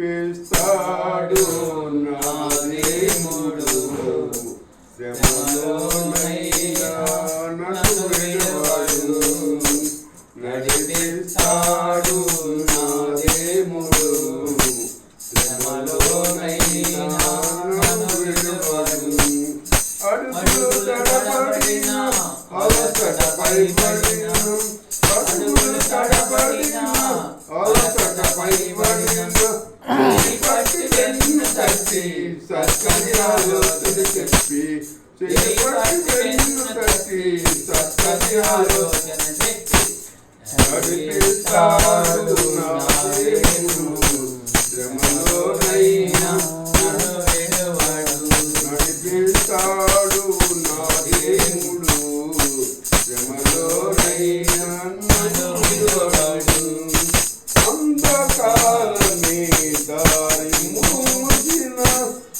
నడిపిస్తాడు నా దేవుడు శ్రమలోనైనా నన్ను విడువడు. నడిపిస్తాడు నా దేవుడు శ్రమలోనైనా నన్ను విడువడు. అడుగులు తడబడిన అలసటపై పడిన అడుగులు తడబడిన అలసటపై పడిన పట్టి వెన్ను తట్టి చక్కని ఆలోచన చెప్పి పట్టి వెన్ను తట్టి చక్కని ఆలోచన చెప్పి నడిపిస్తాడు నా దేవుడు శ్రమలోనైనా నన్ను విడువడు. నడిపిస్తాడు నా దేవుడు శ్రమలోనైనా నన్ను విడువడు. అంధకారమే దారి మూసిన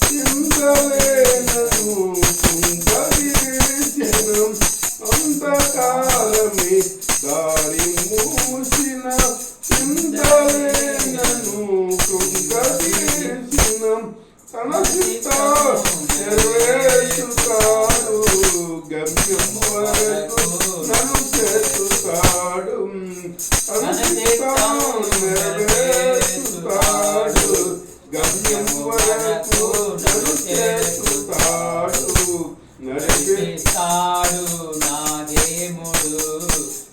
చింతలేనను కుందరిసిన. అంధకారమే దారి మూసిన చింతలేనను కుందరిసిన. తన చిత్త నెరవేర్చుతాడు గమ్యం వరకు నన్ను చేర్చుతాడు. తన చిత్త నెరవేర్చుతాడు గమ్యం వరకు నన్ను చేర్చుతాడు. నడిపిస్తాడు నా దేవుడు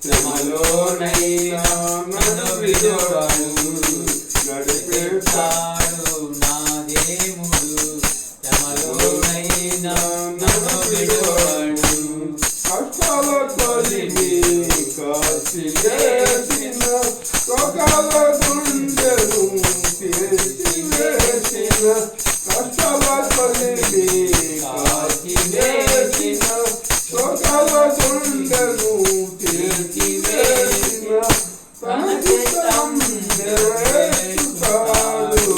శ్రమలోనైనా నన్ను విడువడు. నడిపిస్తాడు నా దేవుడు శ్రమలోనైనా నన్ను విడువడు. కష్టాల కొలిమి కాసి వేసిన సొగల గుండెను తీర్చి వేసిన. కష్టాల కొలిమి కాసి వేసిన సొగల గుండెను తీర్చి వేసిన. తన చిత్తం నెరవేర్చుతాడు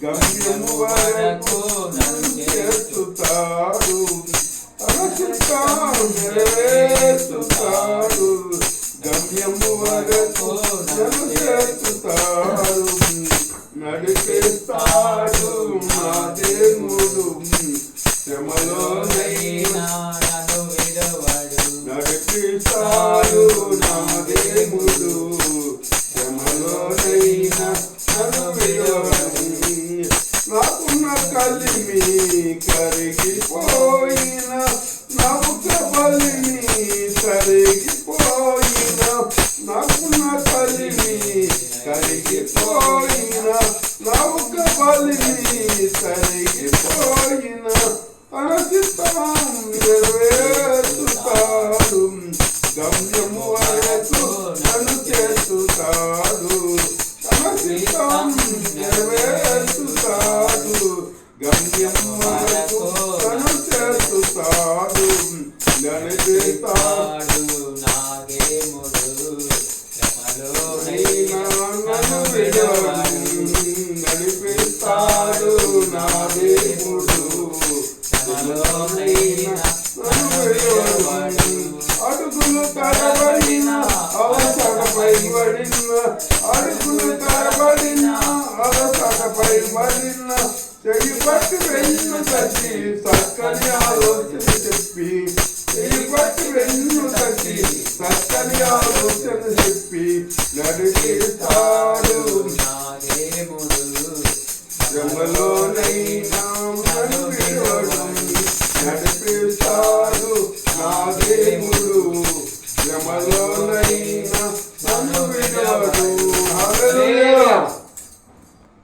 గమ్యము వరకు నన్ను చేర్చుతాడు. తన చిత్తం నెరవేర్చుతాడు గమ్యము వరకు నన్ను చేర్చుతాడు. నడిపిస్తాడు నా దేవుడు శ్రమలోనైనా నన్ను విడువడు. నడిపిస్తాడు నా దేవుడు శ్రమలోనైనా నన్ను విడువడు. నాకున్న కలిమి కరిగిపోయిన నౌక బలిమి కరిగిపోయిన. నాకున్న కలిమి కరిగిపోయిన నౌక బలిమి కరిగిపోయిన. తన చిత్తం నెరవేర్చుతాడు గమ్యము వరకు నన్ను చేర్చుతాడు. తన చిత్తం నెరవేర్చుతాడు గమ్యము వరకు నన్ను చేర్చుతాడు. నడిపిస్తాడు నా దేవుడు శ్రమలోనైనా నన్ను విడువడు. నడిపిస్తాడు నా దేవుడు శ్రమలోనైనా నన్ను విడువడు. అడుగులు తడబడిన అలసటపై పడిన అడుగులు తడబడిన అలసటపై పడిన. చెయ్యి పట్టి వెన్ను తట్టి చక్కని ఆలోచన చెప్పి చెయ్యి పట్టి వెన్ను తట్టి చక్కని ఆలోచన చెప్పి నడిపిస్తాడు నా దేవుడు శ్రమలోనైనా